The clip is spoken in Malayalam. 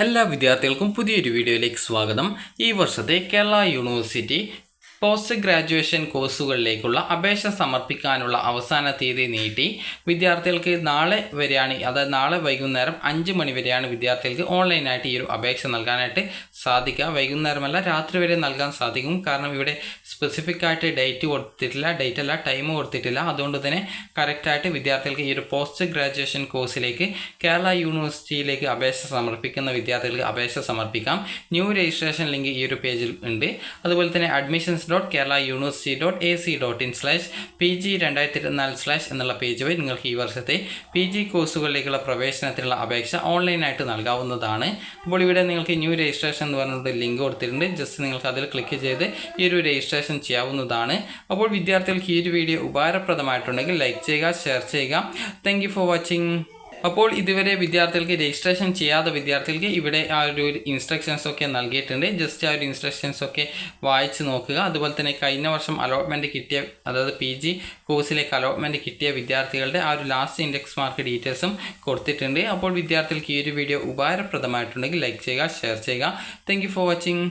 എല്ലാ വിദ്യാർത്ഥികൾക്കും പുതിയൊരു വീഡിയോയിലേക്ക് സ്വാഗതം. ഈ വർഷത്തെ കേരള യൂണിവേഴ്സിറ്റി പോസ്റ്റ് ഗ്രാജുവേഷൻ കോഴ്സുകളിലേക്കുള്ള അപേക്ഷ സമർപ്പിക്കാനുള്ള അവസാന തീയതി നീട്ടി. വിദ്യാർത്ഥികൾക്ക് നാളെ വരെയാണ്, അതായത് നാളെ വൈകുന്നേരം 5 മണി വരെയാണ് വിദ്യാർത്ഥികൾക്ക് ഓൺലൈനായിട്ട് ഈ ഒരു അപേക്ഷ നൽകാനായിട്ട് സാധിക്കുക. വൈകുന്നേരമല്ല, രാത്രി വരെ നൽകാൻ സാധിക്കും. കാരണം ഇവിടെ സ്പെസിഫിക് ആയിട്ട് ഡേറ്റ് കൊടുത്തിട്ടില്ല, ടൈം കൊടുത്തിട്ടില്ല. അതുകൊണ്ട് തന്നെ കറക്റ്റായിട്ട് വിദ്യാർത്ഥികൾക്ക് ഈ ഒരു പോസ്റ്റ് ഗ്രാജുവേഷൻ കോഴ്സിലേക്ക് കേരള യൂണിവേഴ്സിറ്റിയിലേക്ക് അപേക്ഷ സമർപ്പിക്കുന്ന വിദ്യാർത്ഥികൾക്ക് അപേക്ഷ സമർപ്പിക്കാം. ന്യൂ രജിസ്ട്രേഷൻ ലിങ്ക് ഈ ഒരു പേജിൽ ഉണ്ട്. അതുപോലെ തന്നെ admissions.keralauniversity.ac.in/pg2024/ എന്നുള്ള പേജ് വഴി നിങ്ങൾക്ക് ഈ വർഷത്തെ PG കോഴ്സുകളിലേക്കുള്ള പ്രവേശനത്തിനുള്ള അപേക്ഷ ഓൺലൈനായിട്ട് നൽകാവുന്നതാണ്. അപ്പോൾ ഇവിടെ നിങ്ങൾക്ക് ന്യൂ രജിസ്ട്രേഷൻ എന്ന് പറഞ്ഞിട്ട് ലിങ്ക് കൊടുത്തിട്ടുണ്ട്. ജസ്റ്റ് നിങ്ങൾക്ക് അതിൽ ക്ലിക്ക് ചെയ്ത് ഈ ഒരു രജിസ്ട്രേഷൻ ചെയ്യാവുന്നതാണ്. അപ്പോൾ വിദ്യാർത്ഥികൾക്ക് ഈ ഒരു വീഡിയോ ഉപകാരപ്രദമായിട്ടുണ്ടെങ്കിൽ ലൈക്ക് ചെയ്യുക, ഷെയർ ചെയ്യുക. Thank you for watching. അപ്പോൾ ഇതുവരെ വിദ്യാർത്ഥികൾക്ക് രജിസ്ട്രേഷൻ ചെയ്യാത്ത വിദ്യാർത്ഥികൾക്ക് ഇവിടെ ആ ഒരു ഇൻസ്ട്രക്ഷൻസ് ഒക്കെ നൽകിയിട്ടുണ്ട്. ജസ്റ്റ് ആ ഒരു ഇൻസ്ട്രക്ഷൻസ് ഒക്കെ വായിച്ച് നോക്കുക. അതുപോലെ തന്നെ കഴിഞ്ഞ വർഷം അലോട്ട്മെൻറ്റ് കിട്ടിയ, അതായത് PG കോഴ്സിലേക്ക് അലോട്ട്മെൻറ്റ് കിട്ടിയ വിദ്യാർത്ഥികളുടെ ആ ഒരു ലാസ്റ്റ് ഇൻഡെക്സ് മാർക്ക് ഡീറ്റെയിൽസും കൊടുത്തിട്ടുണ്ട്. അപ്പോൾ വിദ്യാർത്ഥികൾക്ക് ഈ ഒരു വീഡിയോ ഉപകാരപ്രദമായിട്ടുണ്ടെങ്കിൽ ലൈക്ക് ചെയ്യുക, ഷെയർ ചെയ്യുക. Thank you for watching.